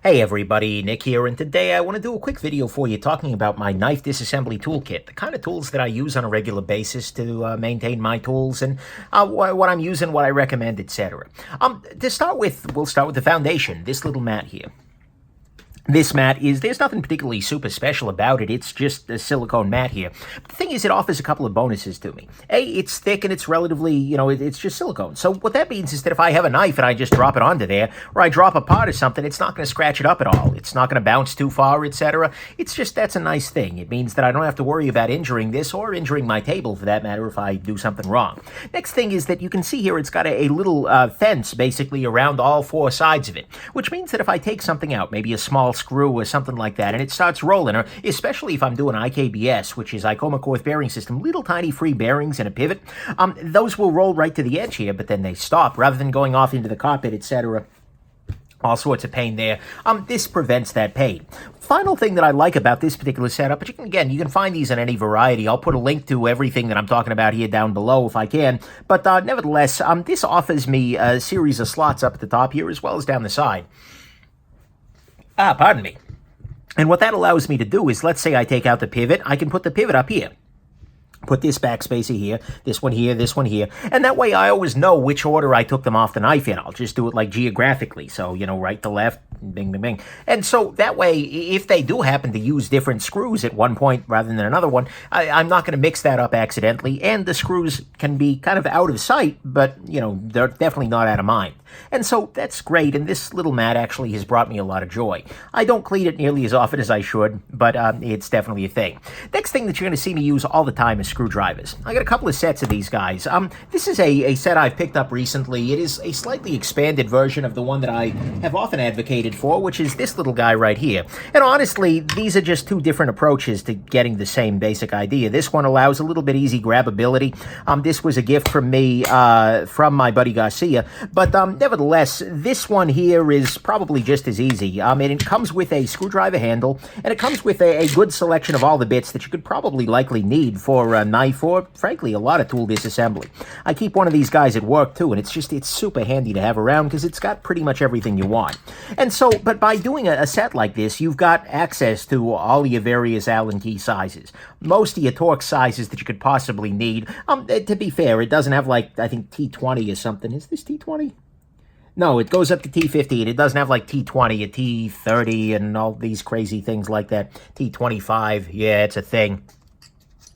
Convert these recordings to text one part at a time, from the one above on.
Hey everybody, Nick here, and today I want to do a quick video for you talking about my knife disassembly toolkit, the kind of tools that I use on a regular basis to maintain my tools and what I'm using, what I recommend, etc. To start with, we'll start with the foundation, this little mat here. This mat there's nothing particularly super special about it. It's just a silicone mat here. But the thing is, it offers a couple of bonuses to me. A, it's thick and it's relatively, it's just silicone. So what that means is that if I have a knife and I just drop it onto there, or I drop a part or something, it's not going to scratch it up at all. It's not going to bounce too far, etc. It's just, that's a nice thing. It means that I don't have to worry about injuring this or injuring my table, for that matter, if I do something wrong. Next thing is that you can see here it's got a little fence basically around all four sides of it, which means that if I take something out, maybe a small screw or something like that, and it starts rolling, or especially if I'm doing IKBS, which is Ikomakorth bearing system, little tiny free bearings and a pivot, those will roll right to the edge here, but then they stop rather than going off into the carpet, etc. All sorts of pain there. This prevents that pain. Final thing that I like about this particular setup, but you can find these in any variety. I'll put a link to everything that I'm talking about here down below if I can. But nevertheless, this offers me a series of slots up at the top here as well as down the side. Pardon me. And what that allows me to do is, let's say I take out the pivot, I can put the pivot up here. Put this backspacer here, this one here, and that way I always know which order I took them off the knife in. I'll just do it like geographically, so, right to left, bing, bing, bing. And so that way, if they do happen to use different screws at one point rather than another one, I'm not going to mix that up accidentally, and the screws can be kind of out of sight, but, they're definitely not out of mind. And so that's great, and this little mat actually has brought me a lot of joy. I don't clean it nearly as often as I should, but it's definitely a thing. Next thing that you're going to see me use all the time is screwdrivers. I got a couple of sets of these guys. This is a set I've picked up recently. It is a slightly expanded version of the one that I have often advocated for, which is this little guy right here. And honestly, these are just two different approaches to getting the same basic idea. This one allows a little bit easy grabability. This was a gift from me, from my buddy Garcia, but nevertheless, this one here is probably just as easy. And it comes with a screwdriver handle, and it comes with a good selection of all the bits that you could probably likely need for a knife or, frankly, a lot of tool disassembly. I keep one of these guys at work, too, and it's super handy to have around because it's got pretty much everything you want. And so, but by doing a set like this, you've got access to all your various Allen key sizes. Most of your Torx sizes that you could possibly need. To be fair, it doesn't have, like, I think T20 or something. Is this T20? No, it goes up to T50, and it doesn't have like T20 or T30 and all these crazy things like that. T25, yeah, it's a thing.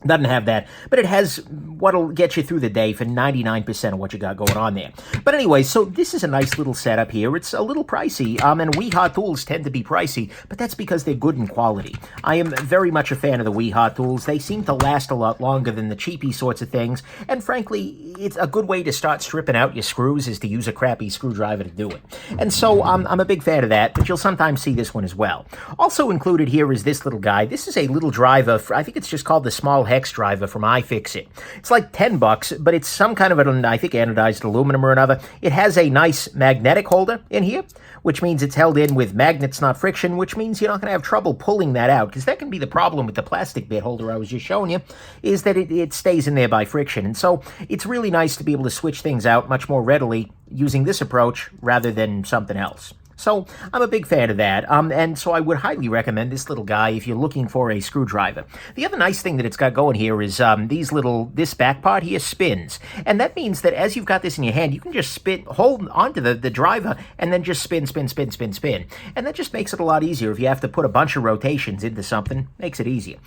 Doesn't have that, but it has what'll get you through the day for 99% of what you got going on there. But anyway, so this is a nice little setup here. It's a little pricey, and WeHa tools tend to be pricey, but that's because they're good in quality. I am very much a fan of the WeHa tools. They seem to last a lot longer than the cheapy sorts of things, and frankly, it's a good way to start stripping out your screws is to use a crappy screwdriver to do it. And so I'm a big fan of that, but you'll sometimes see this one as well. Also included here is this little guy. This is a little driver, I think it's just called the small hex driver from iFixit. It's like $10, but it's some kind of an, I think, anodized aluminum or another. It has a nice magnetic holder in here, which means it's held in with magnets, not friction, which means you're not going to have trouble pulling that out, because that can be the problem with the plastic bit holder I was just showing you, is that it stays in there by friction. And so it's really nice to be able to switch things out much more readily using this approach rather than something else. So I'm a big fan of that, and so I would highly recommend this little guy if you're looking for a screwdriver. The other nice thing that it's got going here is this back part here spins, and that means that as you've got this in your hand, you can just hold onto the driver, and then just spin, and that just makes it a lot easier if you have to put a bunch of rotations into something. Makes it easier.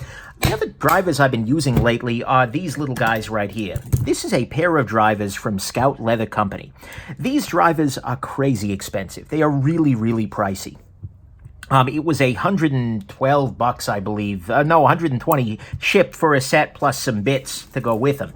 The other drivers I've been using lately are these little guys right here. This is a pair of drivers from Scout Leather Company. These drivers are crazy expensive. They are really pricey. It was $112, I believe. No, 120 shipped for a set plus some bits to go with them.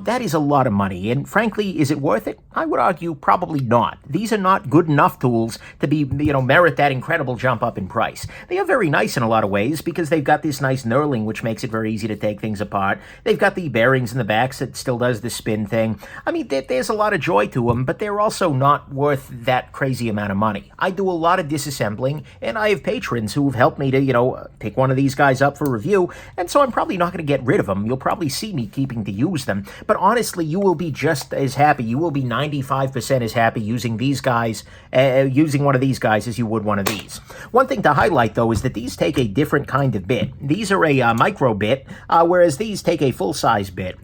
That is a lot of money, and frankly, is it worth it? I would argue probably not. These are not good enough tools to be, merit that incredible jump up in price. They are very nice in a lot of ways because they've got this nice knurling, which makes it very easy to take things apart. They've got the bearings in the backs that still does the spin thing. I mean, there's a lot of joy to them, but they're also not worth that crazy amount of money. I do a lot of disassembling, and I have patrons who have helped me to, pick one of these guys up for review, and so I'm probably not going to get rid of them. You'll probably see me keeping to use them, but honestly, you will be just as happy. You will be 95% as happy using these guys, using one of these guys as you would one of these. One thing to highlight, though, is that these take a different kind of bit. These are a micro bit, whereas these take a full-size bit.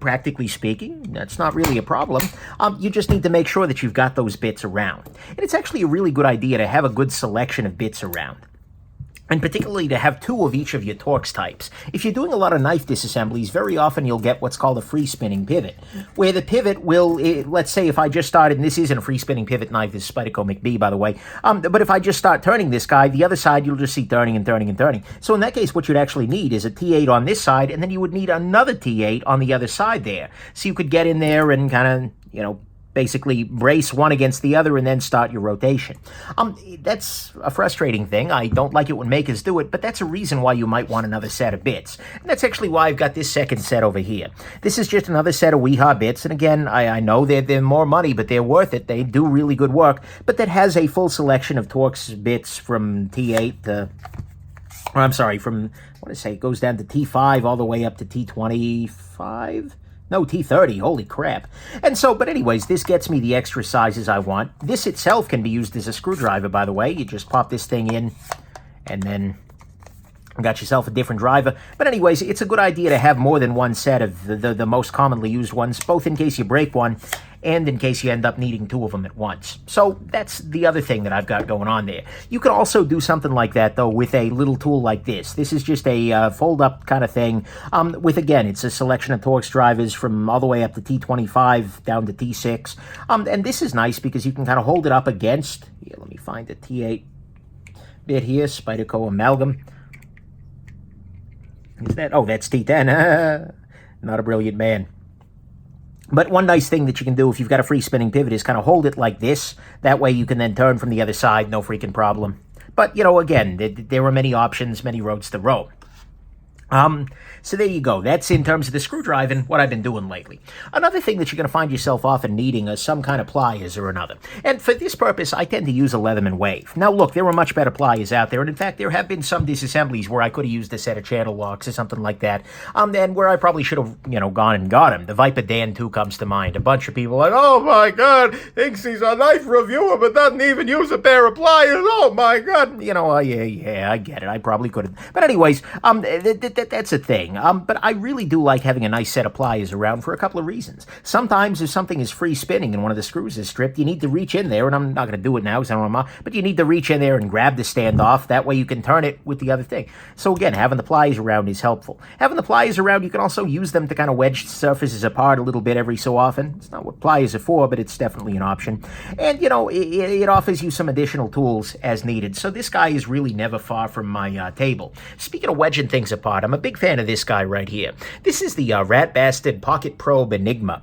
Practically speaking, that's not really a problem. You just need to make sure that you've got those bits around. And it's actually a really good idea to have a good selection of bits around, and particularly to have 2 of each of your Torx types. If you're doing a lot of knife disassemblies, very often you'll get what's called a free spinning pivot, where the pivot will, let's say if I just started, and this isn't a free spinning pivot knife, this is Spyderco McBee, by the way, but if I just start turning this guy, the other side you'll just see turning and turning and turning. So in that case, what you'd actually need is a T8 on this side, and then you would need another T8 on the other side there. So you could get in there and kind of, basically brace one against the other and then start your rotation. That's a frustrating thing. I don't like it when makers do it, but that's a reason why you might want another set of bits. And that's actually why I've got this second set over here. This is just another set of Weehaw bits, and again, I know they're more money, but they're worth it. They do really good work, but that has a full selection of Torx bits from T8 to... I'm sorry, from, what did I say, it goes down to T5 all the way up to T25? No, T30, holy crap. And so, but anyways, this gets me the extra sizes I want. This itself can be used as a screwdriver, by the way. You just pop this thing in, and then got yourself a different driver. But anyways, it's a good idea to have more than one set of the most commonly used ones, both in case you break one, and in case you end up needing 2 of them at once. So that's the other thing that I've got going on there. You could also do something like that, though, with a little tool like this. This is just a fold-up kind of thing with, again, it's a selection of Torx drivers from all the way up to T25 down to T6. And this is nice because you can kind of hold it up against, here, let me find the T8 bit here, Spyderco Amalgam. Is that, oh, that's T10. Not a brilliant man. But one nice thing that you can do if you've got a free spinning pivot is kind of hold it like this. That way you can then turn from the other side, no freaking problem. But, again, there are many options, many roads to roam. So there you go. That's in terms of the screwdriving, what I've been doing lately. Another thing that you're going to find yourself often needing is some kind of pliers or another. And for this purpose, I tend to use a Leatherman Wave. Now look, there are much better pliers out there, and in fact, there have been some disassemblies where I could have used a set of channel locks or something like that, and where I probably should have, gone and got them. The Viper Dan 2 comes to mind. A bunch of people like, oh my God, thinks he's a knife reviewer, but doesn't even use a pair of pliers. Oh my God. Yeah, I get it. I probably could have. But anyways, that's a thing. But I really do like having a nice set of pliers around for a couple of reasons. Sometimes if something is free spinning and one of the screws is stripped, you need to reach in there, and I'm not going to do it now because I don't want to, but you need to reach in there and grab the stand off. That way you can turn it with the other thing. So again, having the pliers around is helpful. Having the pliers around, you can also use them to kind of wedge surfaces apart a little bit every so often. It's not what pliers are for, but it's definitely an option. And, it offers you some additional tools as needed. So this guy is really never far from my table. Speaking of wedging things apart, I'm a big fan of this guy right here. This is the Rat Bastard Pocket Probe Enigma.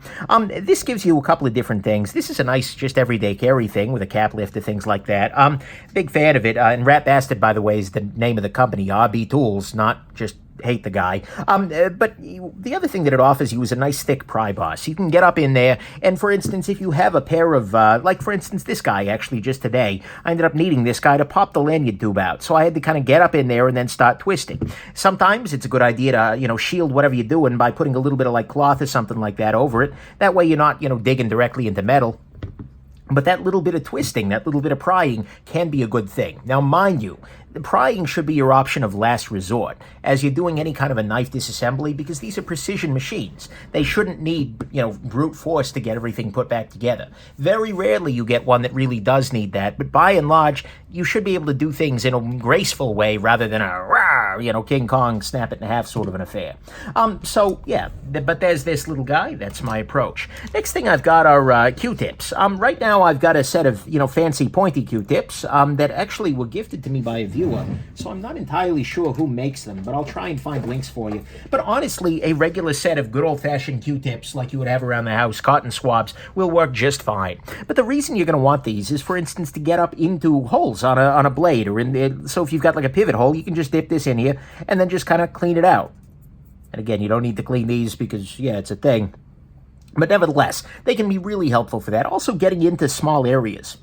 This gives you a couple of different things. This is a nice, just everyday carry thing with a cap lifter, things like that. Big fan of it. And Rat Bastard, by the way, is the name of the company, RB Tools, not just hate the guy. But the other thing that it offers you is a nice thick pry bar. So you can get up in there, and for instance, if you have a pair of, like for instance, this guy, actually, just today, I ended up needing this guy to pop the lanyard tube out. So I had to kind of get up in there and then start twisting. Sometimes it's a good idea to, shield whatever you're doing by putting a little bit of like cloth or something like that over it. That way you're not, digging directly into metal. But that little bit of twisting, that little bit of prying can be a good thing. Now, mind you, the prying should be your option of last resort as you're doing any kind of a knife disassembly, because these are precision machines. They shouldn't need, brute force to get everything put back together. Very rarely you get one that really does need that, but by and large, you should be able to do things in a graceful way rather than a rah, King Kong snap it in half sort of an affair. So, yeah, but there's this little guy. That's my approach. Next thing I've got are Q-tips. Right now I've got a set of, fancy pointy Q-tips that actually were gifted to me by a viewer. So I'm not entirely sure who makes them, but I'll try and find links for you. But honestly, a regular set of good old-fashioned Q-tips like you would have around the house, cotton swabs, will work just fine. But the reason you're going to want these is, for instance, to get up into holes on a blade, or in the, so if you've got like a pivot hole, you can just dip this in here and then just kind of clean it out. And again, you don't need to clean these because, yeah, it's a thing. But nevertheless, they can be really helpful for that. Also getting into small areas.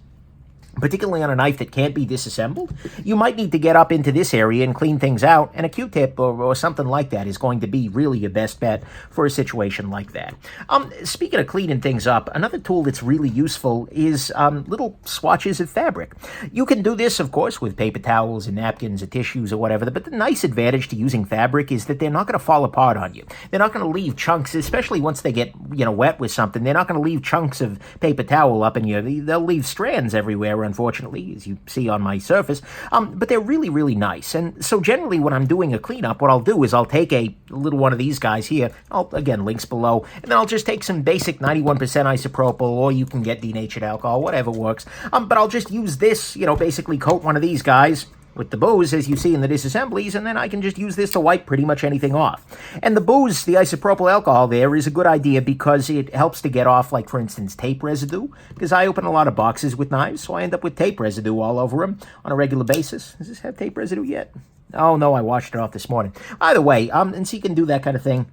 particularly on a knife that can't be disassembled, you might need to get up into this area and clean things out, and a Q-tip or something like that is going to be really your best bet for a situation like that. Speaking of cleaning things up, another tool that's really useful is little swatches of fabric. You can do this, of course, with paper towels and napkins or tissues or whatever, but the nice advantage to using fabric is that they're not going to fall apart on you. They're not going to leave chunks, especially once they get, wet with something. They're not going to leave chunks of paper towel up in you. They'll leave strands everywhere, unfortunately, as you see on my surface, but they're really, really nice. And so generally when I'm doing a cleanup, what I'll do is I'll take a little one of these guys here, again, links below, and then I'll just take some basic 91% isopropyl, or you can get denatured alcohol, whatever works, but I'll just use this, basically coat one of these guys with the booze, as you see in the disassemblies, and then I can just use this to wipe pretty much anything off. And the booze, the isopropyl alcohol there, is a good idea because it helps to get off, like, for instance, tape residue, because I open a lot of boxes with knives, so I end up with tape residue all over them on a regular basis. Does this have tape residue yet? Oh, no, I washed it off this morning. Either way, and so you can do that kind of thing.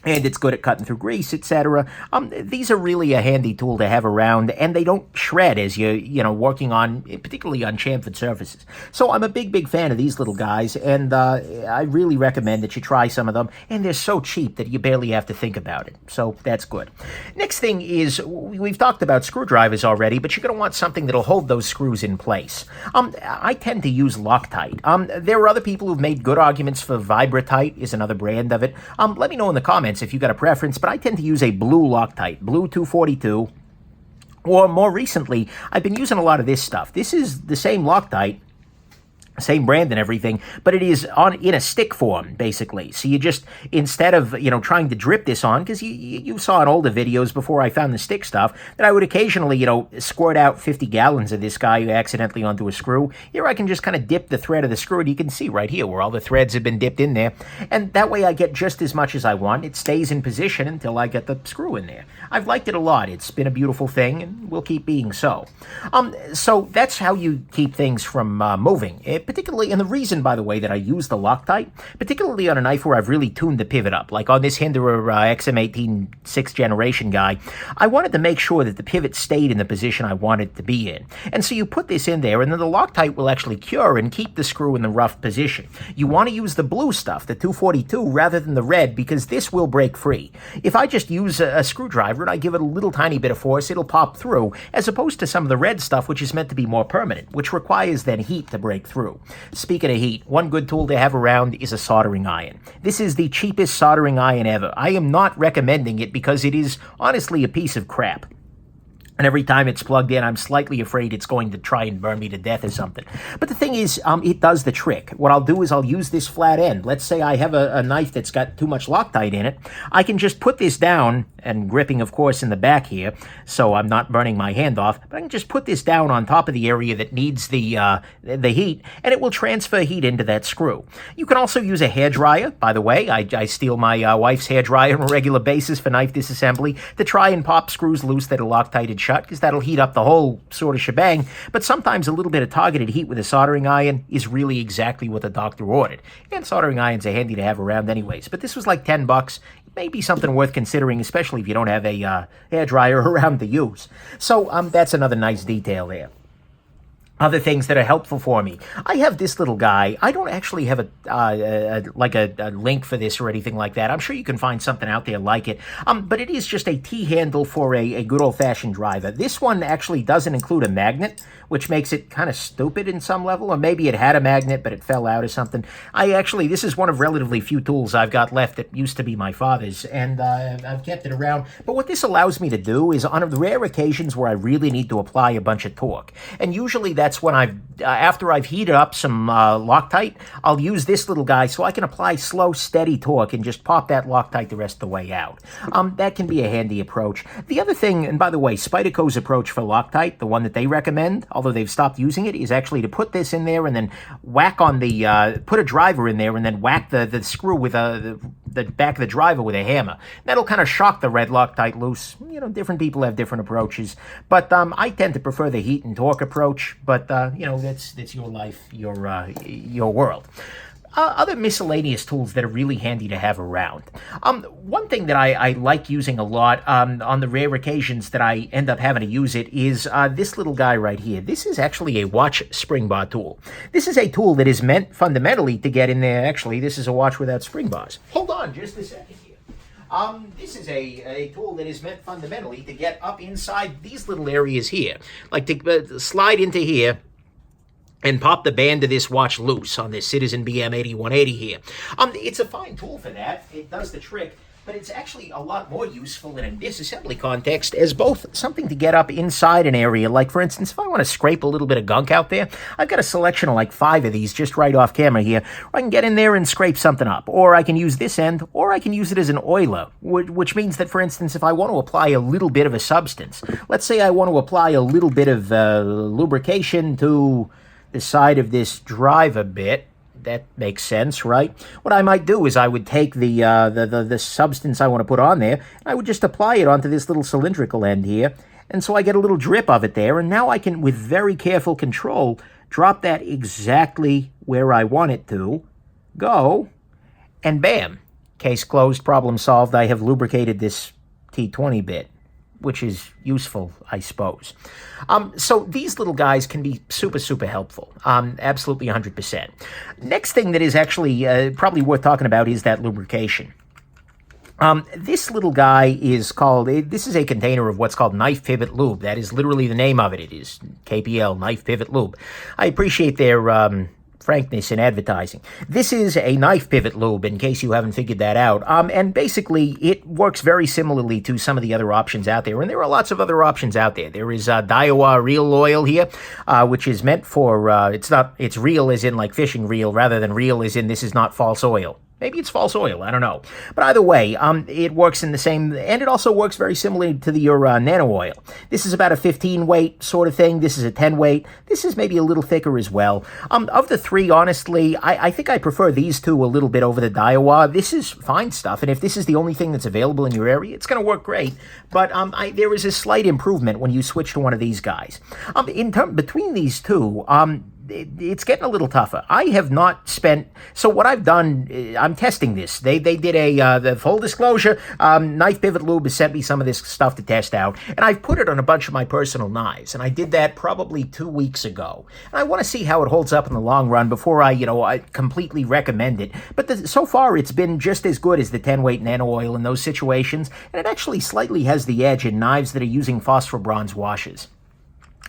And it's good at cutting through grease, etc. These are really a handy tool to have around, and they don't shred as you're working on, particularly on chamfered surfaces. So I'm a big fan of these little guys, and I really recommend that you try some of them. And they're so cheap that you barely have to think about it. So that's good. Next thing is, we've talked about screwdrivers already, but you're going to want something that'll hold those screws in place. I tend to use Loctite. There are other people who've made good arguments for Vibratite, is another brand of it. Let me know in the comments if you've got a preference, but I tend to use a blue Loctite, blue 242, or more recently, I've been using a lot of this stuff. This is the same Loctite, same brand and everything, but it is in a stick form, basically. So you just, instead of, trying to drip this on, because you saw in older videos before I found the stick stuff, that I would occasionally, squirt out 50 gallons of this guy accidentally onto a screw. Here I can just kind of dip the thread of the screw, and you can see right here where all the threads have been dipped in there, and that way I get just as much as I want. It stays in position until I get the screw in there. I've liked it a lot. It's been a beautiful thing, and will keep being so. So that's how you keep things from moving. Particularly, and the reason, by the way, that I use the Loctite, particularly on a knife where I've really tuned the pivot up, like on this Hinderer XM18 6th generation guy, I wanted to make sure that the pivot stayed in the position I wanted it to be in. And so you put this in there, and then the Loctite will actually cure and keep the screw in the rough position. You want to use the blue stuff, the 242, rather than the red, because this will break free. If I just use a screwdriver and I give it a little tiny bit of force, it'll pop through, as opposed to some of the red stuff, which is meant to be more permanent, which requires then heat to break through. Speaking of heat, one good tool to have around is a soldering iron. This is the cheapest soldering iron ever. I am not recommending it because it is honestly a piece of crap. And every time it's plugged in, I'm slightly afraid it's going to try and burn me to death or something. But the thing is, it does the trick. What I'll do is I'll use this flat end. Let's say I have a knife that's got too much Loctite in it. I can just put this down, and gripping, of course, in the back here, so I'm not burning my hand off. But I can just put this down on top of the area that needs the heat, and it will transfer heat into that screw. You can also use a hairdryer. By the way, I steal my wife's hairdryer on a regular basis for knife disassembly to try and pop screws loose that are Loctited shut, because that'll heat up the whole sort of shebang. But sometimes a little bit of targeted heat with a soldering iron is really exactly what the doctor ordered. And soldering irons are handy to have around anyways. But this was like $10. Maybe something worth considering, especially if you don't have a hairdryer around to use. So that's another nice detail there. Other things that are helpful for me. I have this little guy. I don't actually have a link for this or anything like that. I'm sure you can find something out there like it. But it is just a T-handle for a good old-fashioned driver. This one actually doesn't include a magnet, which makes it kind of stupid in some level. Or maybe it had a magnet, but it fell out or something. This is one of relatively few tools I've got left that used to be my father's, and I've kept it around. But what this allows me to do is, on the rare occasions where I really need to apply a bunch of torque, and usually that's when after I've heated up some Loctite, I'll use this little guy so I can apply slow, steady torque and just pop that Loctite the rest of the way out. That can be a handy approach. The other thing, and by the way, Spyderco's approach for Loctite, the one that they recommend, although they've stopped using it, is actually to put this in there and then whack on put a driver in there and then whack the screw with the back of the driver with a hammer. That'll kind of shock the red Loctite loose. Different people have different approaches, but I tend to prefer the heat and torque approach, but that's your life, your world. other miscellaneous tools that are really handy to have around. One thing that I like using a lot on the rare occasions that I end up having to use it is this little guy right here. This is actually a watch spring bar tool. This is a tool that is meant fundamentally to get in there. Actually, this is a watch without spring bars. Hold on just a second here. This is a tool that is meant fundamentally to get up inside these little areas here. Like to slide into here and pop the band of this watch loose on this Citizen BM8180 here. It's a fine tool for that. It does the trick, but it's actually a lot more useful in a disassembly context as both something to get up inside an area. Like, for instance, if I want to scrape a little bit of gunk out there, I've got a selection of like 5 of these just right off camera here. I can get in there and scrape something up, or I can use this end, or I can use it as an oiler, which means that, for instance, if I want to apply a little bit of a substance, let's say I want to apply a little bit of lubrication to the side of this driver bit. That makes sense, right? What I might do is I would take the substance I want to put on there, and I would just apply it onto this little cylindrical end here, and so I get a little drip of it there, and now I can, with very careful control, drop that exactly where I want it to go, and bam, case closed, problem solved. I have lubricated this T20 bit, which is useful, I suppose. So these little guys can be super, super helpful. Absolutely 100%. Next thing that is actually probably worth talking about is that lubrication. This little guy is called, this is a container of what's called Knife Pivot Lube. That is literally the name of it. It is KPL, Knife Pivot Lube. I appreciate their frankness in advertising. This is a knife pivot lube, in case you haven't figured that out. And basically, it works very similarly to some of the other options out there. And there are lots of other options out there. There is Daiwa reel oil here, which is meant for, it's real as in like fishing reel, rather than real as in this is not false oil. Maybe it's false oil, I don't know. But either way, it works in the same, and it also works very similarly to your nano oil. This is about a 15 weight sort of thing. This is a 10 weight. This is maybe a little thicker as well. Of the three, honestly, I think I prefer these two a little bit over the Daiwa. This is fine stuff, and if this is the only thing that's available in your area, it's going to work great. But there is a slight improvement when you switch to one of these guys. Between these two, it's getting a little tougher. I have not spent, so what I've done, I'm testing this. They did the full disclosure, Knife Pivot Lube has sent me some of this stuff to test out, and I've put it on a bunch of my personal knives, and I did that probably 2 weeks ago. And I want to see how it holds up in the long run before I completely recommend it. But so far, it's been just as good as the 10-weight nano oil in those situations, and it actually slightly has the edge in knives that are using phosphor bronze washes.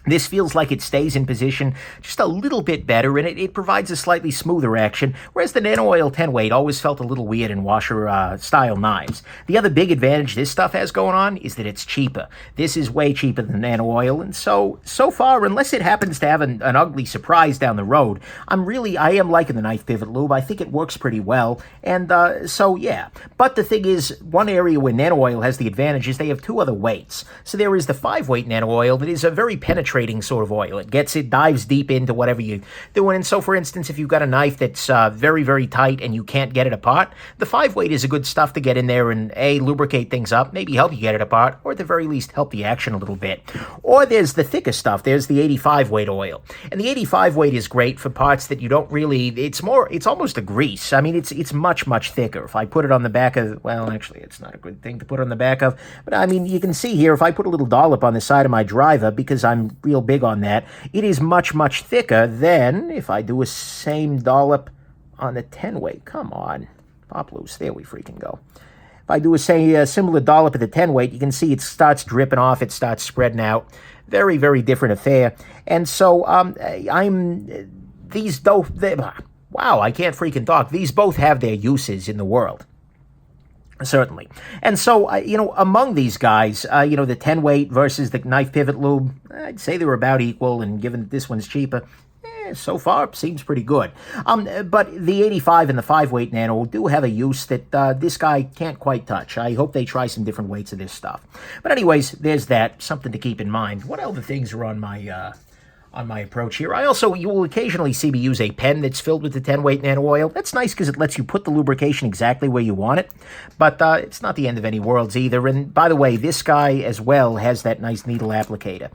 This feels like it stays in position just a little bit better, and it provides a slightly smoother action, whereas the Nano Oil 10-weight always felt a little weird in washer-style knives. The other big advantage this stuff has going on is that it's cheaper. This is way cheaper than Nano Oil, and so far, unless it happens to have an ugly surprise down the road, I am liking the Knife Pivot Lube. I think it works pretty well, and so yeah. But the thing is, one area where Nano Oil has the advantage is they have 2 other weights. So there is the 5-weight Nano Oil that is a very penetrating sort of oil. It dives deep into whatever you're doing. And so, for instance, if you've got a knife that's very, very tight and you can't get it apart, the 5-weight is a good stuff to get in there and lubricate things up, maybe help you get it apart, or at the very least help the action a little bit. Or there's the thicker stuff. There's the 85-weight oil. And the 85-weight is great for parts that you don't really, it's almost a grease. I mean, it's much, much thicker. If I put it on the back of, well, actually, it's not a good thing to put on the back of, but I mean, you can see here, if I put a little dollop on the side of my driver, because I'm real big on that, it is much, much thicker than if I do a same dollop on the 10-weight. Come on, pop loose. There we freaking go. If I do a similar dollop of the 10-weight, you can see it starts dripping off, it starts spreading out. Very, very different affair. And so wow, I can't freaking talk. These both have their uses in the world. Certainly. And so, among these guys, the 10-weight versus the Knife Pivot Lube, I'd say they were about equal, and given that this one's cheaper, so far, seems pretty good. But the 85 and the 5-weight Nano do have a use that this guy can't quite touch. I hope they try some different weights of this stuff. But anyways, there's that. Something to keep in mind. What other things are on my on my approach here. You will occasionally see me use a pen that's filled with the 10-weight nano oil. That's nice because it lets you put the lubrication exactly where you want it, but it's not the end of any worlds either. And by the way, this guy as well has that nice needle applicator,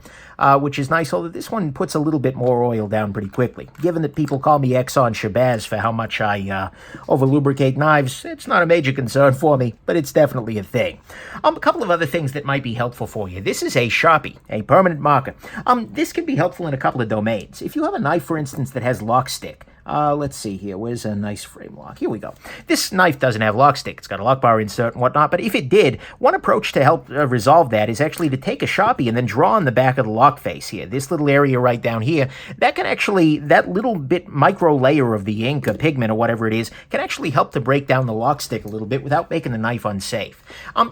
which is nice, although this one puts a little bit more oil down pretty quickly. Given that people call me Exxon Shabazz for how much I over-lubricate knives, it's not a major concern for me, but it's definitely a thing. A couple of other things that might be helpful for you. This is a Sharpie, a permanent marker. This can be helpful in a couple of domains. If you have a knife, for instance, that has lock stick, let's see here. Where's a nice frame lock? Here we go. This knife doesn't have lock stick. It's got a lock bar insert and whatnot, but if it did, one approach to help resolve that is actually to take a Sharpie and then draw on the back of the lock face here. This little area right down here, that little bit micro layer of the ink or pigment or whatever it is, can actually help to break down the lock stick a little bit without making the knife unsafe.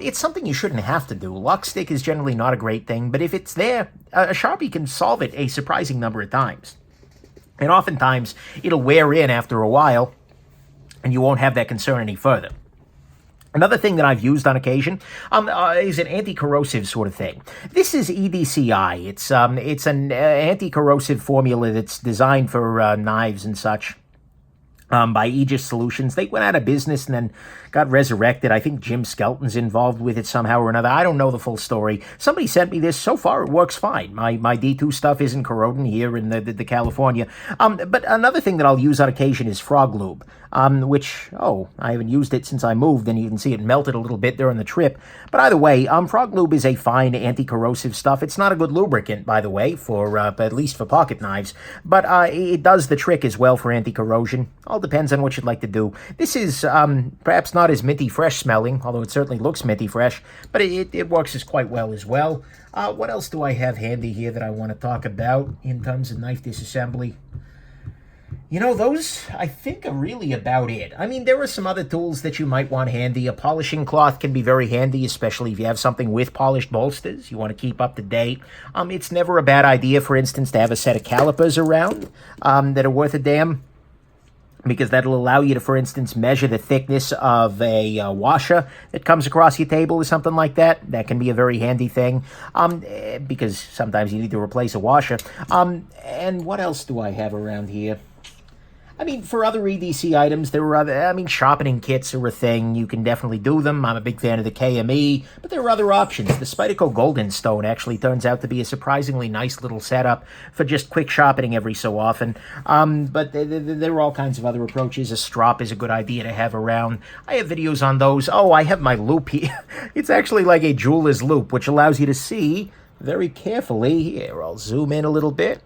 It's something you shouldn't have to do. Lock stick is generally not a great thing, but if it's there, a Sharpie can solve it a surprising number of times. And oftentimes, it'll wear in after a while, and you won't have that concern any further. Another thing that I've used on occasion is an anti-corrosive sort of thing. This is EDCI. It's an anti-corrosive formula that's designed for knives and such. By Aegis Solutions. They went out of business and then got resurrected. I think Jim Skelton's involved with it somehow or another. I don't know the full story. Somebody sent me this. So far, it works fine. My D2 stuff isn't corroding here in the California. But another thing that I'll use on occasion is frog lube, which, I haven't used it since I moved, and you can see it melted a little bit during the trip. But either way, frog lube is a fine anti-corrosive stuff. It's not a good lubricant, by the way, for at least for pocket knives, but it does the trick as well for anti-corrosion. All depends on what you'd like to do. This is perhaps not as minty fresh smelling, although it certainly looks minty fresh, but it works as quite well as well. What else do I have handy here that I want to talk about in terms of knife disassembly? You know, those, I think, are really about it. I mean, there are some other tools that you might want handy. A polishing cloth can be very handy, especially if you have something with polished bolsters you want to keep up to date. It's never a bad idea, for instance, to have a set of calipers around that are worth a damn, because that'll allow you to, for instance, measure the thickness of a washer that comes across your table or something like that. That can be a very handy thing, because sometimes you need to replace a washer. And what else do I have around here? I mean, for other EDC items, there are sharpening kits are a thing. You can definitely do them. I'm a big fan of the KME, but there are other options. The Spyderco Golden Stone actually turns out to be a surprisingly nice little setup for just quick sharpening every so often. But there are all kinds of other approaches. A strop is a good idea to have around. I have videos on those. Oh, I have my loop here. It's actually like a jeweler's loop, which allows you to see very carefully. Here, I'll zoom in a little bit.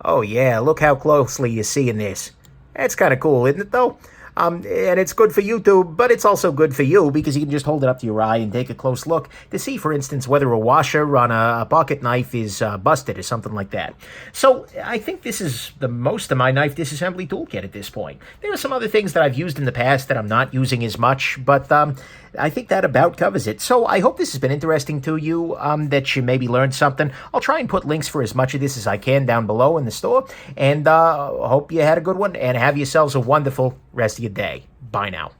Oh, yeah, look how closely you're seeing this. That's kind of cool, isn't it, though? And it's good for YouTube, but it's also good for you because you can just hold it up to your eye and take a close look to see, for instance, whether a washer on a pocket knife is busted or something like that. So I think this is the most of my knife disassembly toolkit at this point. There are some other things that I've used in the past that I'm not using as much, but I think that about covers it. So I hope this has been interesting to you, that you maybe learned something. I'll try and put links for as much of this as I can down below in the store, and hope you had a good one, and have yourselves a wonderful rest of your day. Bye now.